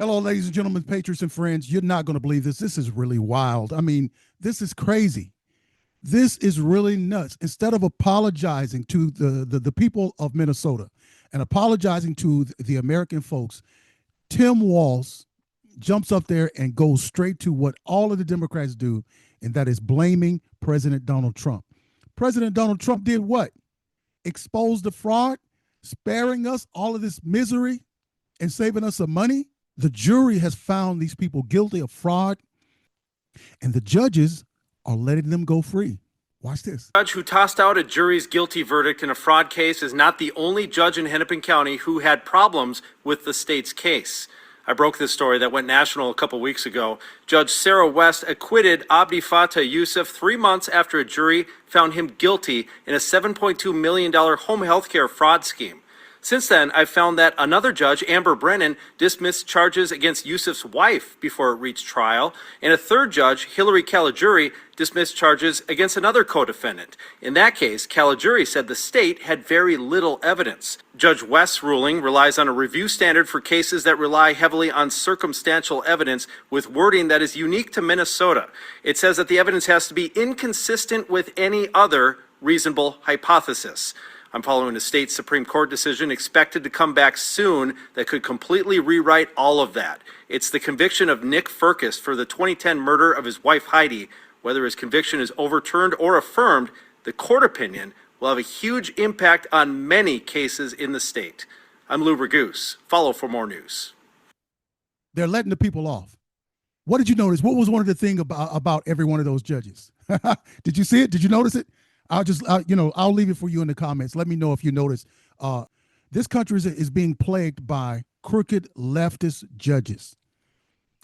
Hello, ladies and gentlemen, patriots and friends. You're not going to believe this. This is really wild. I mean, this is crazy. This is really nuts. Instead of apologizing to the people of Minnesota and apologizing to the American folks, Tim Walz jumps up there and goes straight to what all of the Democrats do, and that is blaming President Donald Trump. President Donald Trump did what? Expose the fraud, sparing us all of this misery and saving us some money. The jury has found these people guilty of fraud, and the judges are letting them go free. Watch this. The judge who tossed out a jury's guilty verdict in a fraud case is not the only judge in Hennepin County who had problems with the state's case. I broke this story that went national a couple weeks ago. Judge Sarah West acquitted Abdi Fattah Youssef 3 months after a jury found him guilty in a $7.2 million home health care fraud scheme. Since then, I've found that another judge, Amber Brennan, dismissed charges against Youssef's wife before it reached trial, and a third judge, Hillary Caligiuri, dismissed charges against another co-defendant. In that case, Caligiuri said the state had very little evidence. Judge West's ruling relies on a review standard for cases that rely heavily on circumstantial evidence with wording that is unique to Minnesota. It says that the evidence has to be inconsistent with any other reasonable hypothesis. I'm following a state Supreme Court decision expected to come back soon that could completely rewrite all of that. It's the conviction of Nick Firkus for the 2010 murder of his wife Heidi. Whether his conviction is overturned or affirmed, the court opinion will have a huge impact on many cases in the state. I'm Lou Ragoose. Follow for more news. They're letting the people off. What did you notice? What was one of the things about every one of those judges? Did you see it? Did you notice it? I'll leave it for you in the comments. Let me know if you notice. This country is being plagued by crooked leftist judges.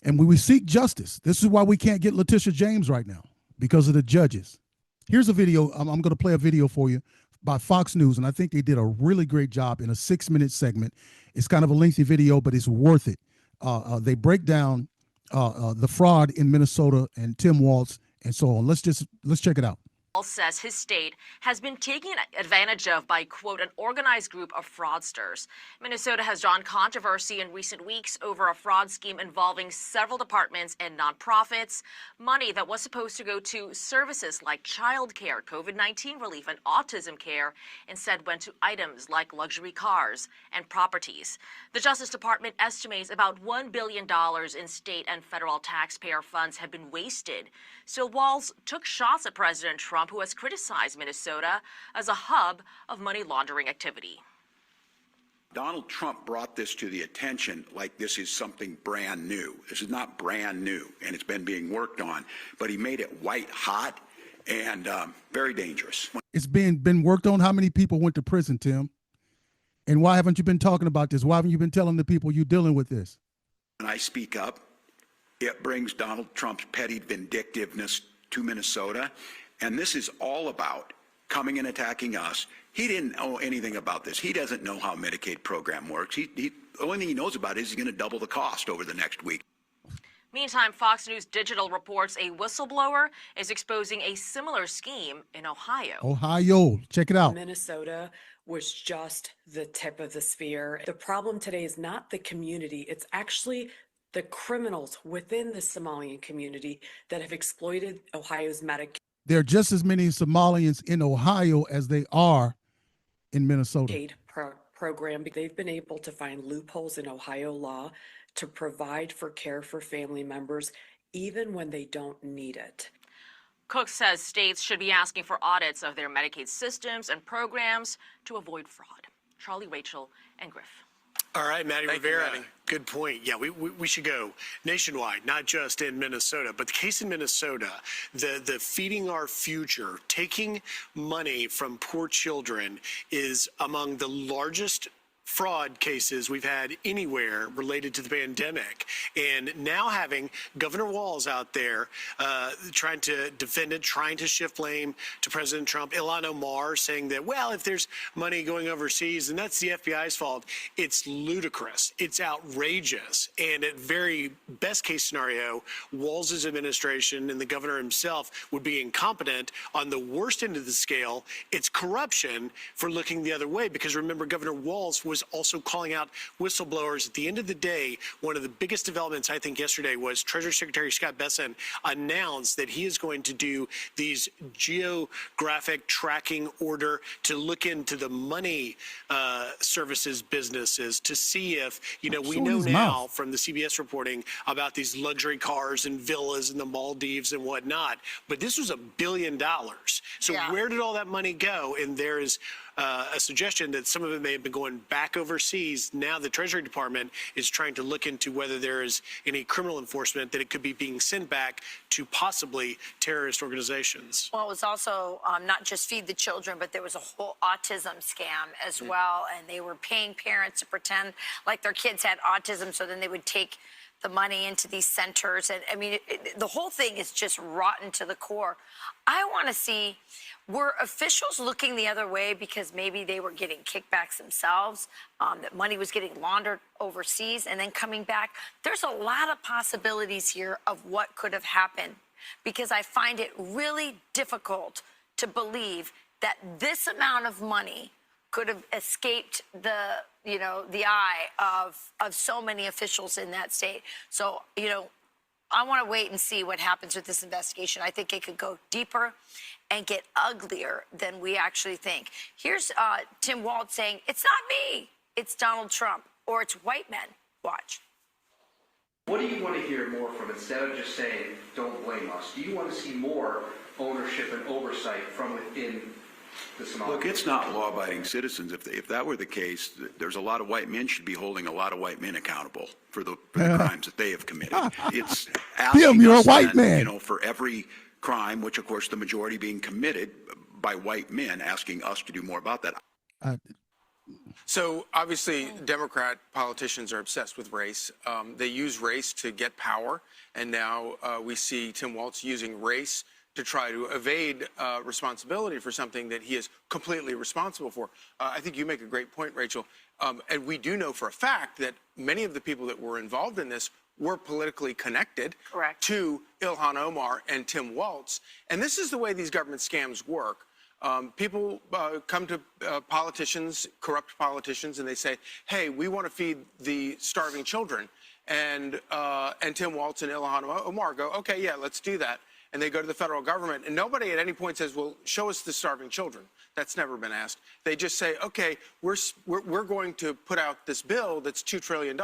And we seek justice. This is why we can't get Letitia James right now, because of the judges. Here's a video. I'm going to play a video for you by Fox News, and I think they did a really great job in a 6-minute segment. It's kind of a lengthy video, but it's worth it. They break down the fraud in Minnesota and Tim Walz and so on. Let's check it out. Walz says his state has been taken advantage of by, quote, an organized group of fraudsters. Minnesota has drawn controversy in recent weeks over a fraud scheme involving several departments and nonprofits. Money that was supposed to go to services like child care, COVID-19 relief, and autism care instead went to items like luxury cars and properties. The Justice Department estimates about $1 billion in state and federal taxpayer funds have been wasted. So Walz took shots at President Trump, who has criticized Minnesota as a hub of money laundering activity. Donald Trump brought this to the attention like this is something brand new. This is not brand new, and it's been being worked on, but he made it white hot and very dangerous. It's been worked on. How many people went to prison, Tim? And why haven't you been talking about this? Why haven't you been telling the people you're dealing with this? When I speak up, it brings Donald Trump's petty vindictiveness to Minnesota. And this is all about coming and attacking us. He didn't know anything about this. He doesn't know how a Medicaid program works. The only thing he knows about is he's going to double the cost over the next week. Meantime, Fox News Digital reports a whistleblower is exposing a similar scheme in Ohio. Ohio, check it out. Minnesota was just the tip of the spear. The problem today is not the community. It's actually the criminals within the Somalian community that have exploited Ohio's Medicaid. There are just as many Somalians in Ohio as they are in Minnesota. Program. They've been able to find loopholes in Ohio law to provide for care for family members, even when they don't need it. Cook says states should be asking for audits of their Medicaid systems and programs to avoid fraud. Charlie, Rachel, and Griff. All right, Maddie Rivera, good point. Yeah, we should go nationwide, not just in Minnesota. But the case in Minnesota, the feeding our future, taking money from poor children is among the largest fraud cases we've had anywhere related to the pandemic. And now having Governor Walz out there trying to defend it, trying to shift blame to President Trump, Ilhan Omar saying that, well, if there's money going overseas and that's the FBI's fault, it's ludicrous. It's outrageous. And at very best case scenario, Walz's administration and the governor himself would be incompetent. On the worst end of the scale, it's corruption for looking the other way. Because remember, Governor Walz was was also calling out whistleblowers. At the end of the day, one of the biggest developments I think yesterday was Treasury Secretary Scott Bessent announced that he is going to do these geographic tracking order to look into the money services businesses to see if, we know now from the CBS reporting about these luxury cars and villas in the Maldives and whatnot, but this was $1 billion. So where did all that money go? And there is a suggestion that some of it may have been going back overseas. Now the Treasury Department is trying to look into whether there is any criminal enforcement that it could be being sent back to possibly terrorist organizations. Well, it was also not just Feed the Children, but there was a whole autism scam as well. And they were paying parents to pretend like their kids had autism, so then they would take the money into these centers. And I mean, the whole thing is just rotten to the core. I want to see, were officials looking the other way because maybe they were getting kickbacks themselves, that money was getting laundered overseas and then coming back? There's a lot of possibilities here of what could have happened, because I find it really difficult to believe that this amount of money could have escaped the eye of so many officials in that state. So, I want to wait and see what happens with this investigation. I think it could go deeper and get uglier than we actually think. Here's Tim Walz saying, it's not me, it's Donald Trump, or it's white men. Watch. What do you want to hear more from, instead of just saying, don't blame us? Do you want to see more ownership and oversight from within the Somali? Look, it's not law-abiding citizens. If that were the case, there's a lot of white men should be holding a lot of white men accountable for the crimes that they have committed. It's asking Tim, you're a us white then, man. For every crime, which of course the majority being committed by white men, asking us to do more about that. So obviously, Democrat politicians are obsessed with race. They use race to get power, and now we see Tim Walz using race to try to evade responsibility for something that he is completely responsible for. I think you make a great point, Rachel. And we do know for a fact that many of the people that were involved in this were politically connected to Ilhan Omar and Tim Walz. And this is the way these government scams work. People come to politicians, corrupt politicians, and they say, hey, we want to feed the starving children. And Tim Walz and Ilhan Omar go, okay, yeah, let's do that. And they go to the federal government, and nobody at any point says, well, show us the starving children. That's never been asked. They just say, okay, we're going to put out this bill that's $2 trillion.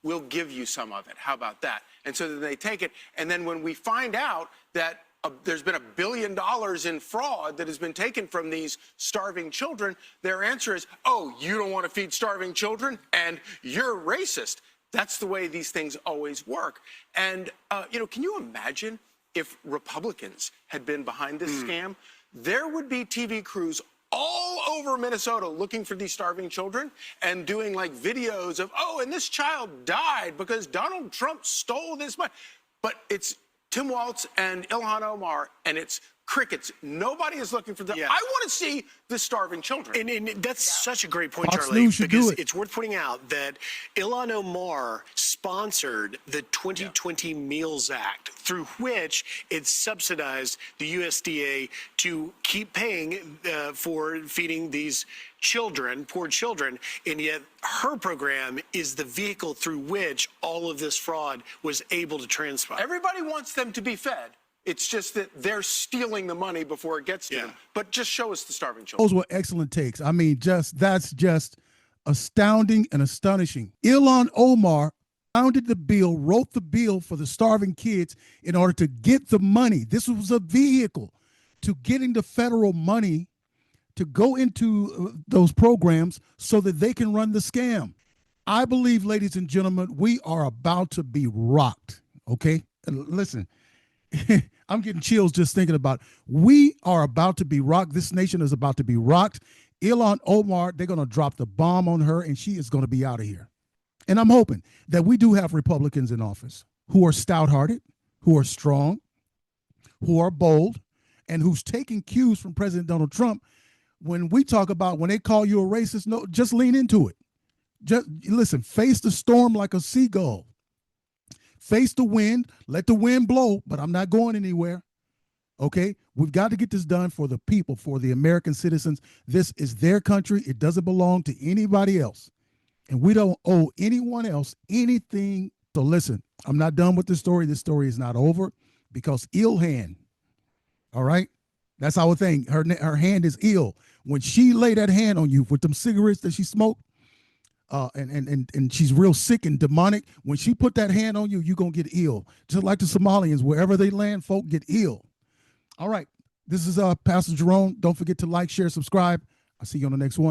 We'll give you some of it. How about that? And so then they take it. And then when we find out that there's been $1 billion in fraud that has been taken from these starving children, their answer is, oh, you don't want to feed starving children, and you're racist. That's the way these things always work. And, can you imagine if Republicans had been behind this scam? There would be TV crews all over Minnesota looking for these starving children and doing like videos of, oh, and this child died because Donald Trump stole this money. But it's Tim Walz and Ilhan Omar, and it's crickets. Nobody is looking for them. I want to see the starving children. And that's such a great point, Fox Charlie, News should because do it. it's worth pointing out that Ilhan Omar sponsored the 2020 Meals Act, through which it subsidized the USDA to keep paying for feeding these children, poor children, and yet her program is the vehicle through which all of this fraud was able to transpire. Everybody wants them to be fed. It's just that they're stealing the money before it gets to them. But just show us the starving children. Those were excellent takes. I mean, that's just astounding and astonishing. Ilhan Omar founded the bill, wrote the bill for the starving kids in order to get the money. This was a vehicle to getting the federal money to go into those programs so that they can run the scam. I believe, ladies and gentlemen, we are about to be rocked, okay? Listen, I'm getting chills just thinking about it. We are about to be rocked. This nation is about to be rocked. Ilhan Omar, they're going to drop the bomb on her, and she is going to be out of here. And I'm hoping that we do have Republicans in office who are stout-hearted, who are strong, who are bold, and who's taking cues from President Donald Trump. When we talk about when they call you a racist, no, just lean into it. Just listen, face the storm like a seagull. Face the wind, let the wind blow, but I'm not going anywhere. Okay? We've got to get this done for the people, for the American citizens. This is their country. It doesn't belong to anybody else. And we don't owe anyone else anything. So listen, I'm not done with this story. This story is not over because ill hand, all right? That's our thing. Her hand is ill. When she lay that hand on you with them cigarettes that she smoked, and she's real sick and demonic, when she put that hand on you, you're going to get ill. Just like the Somalians, wherever they land, folk get ill. All right. This is Pastor Jerone. Don't forget to like, share, subscribe. I'll see you on the next one.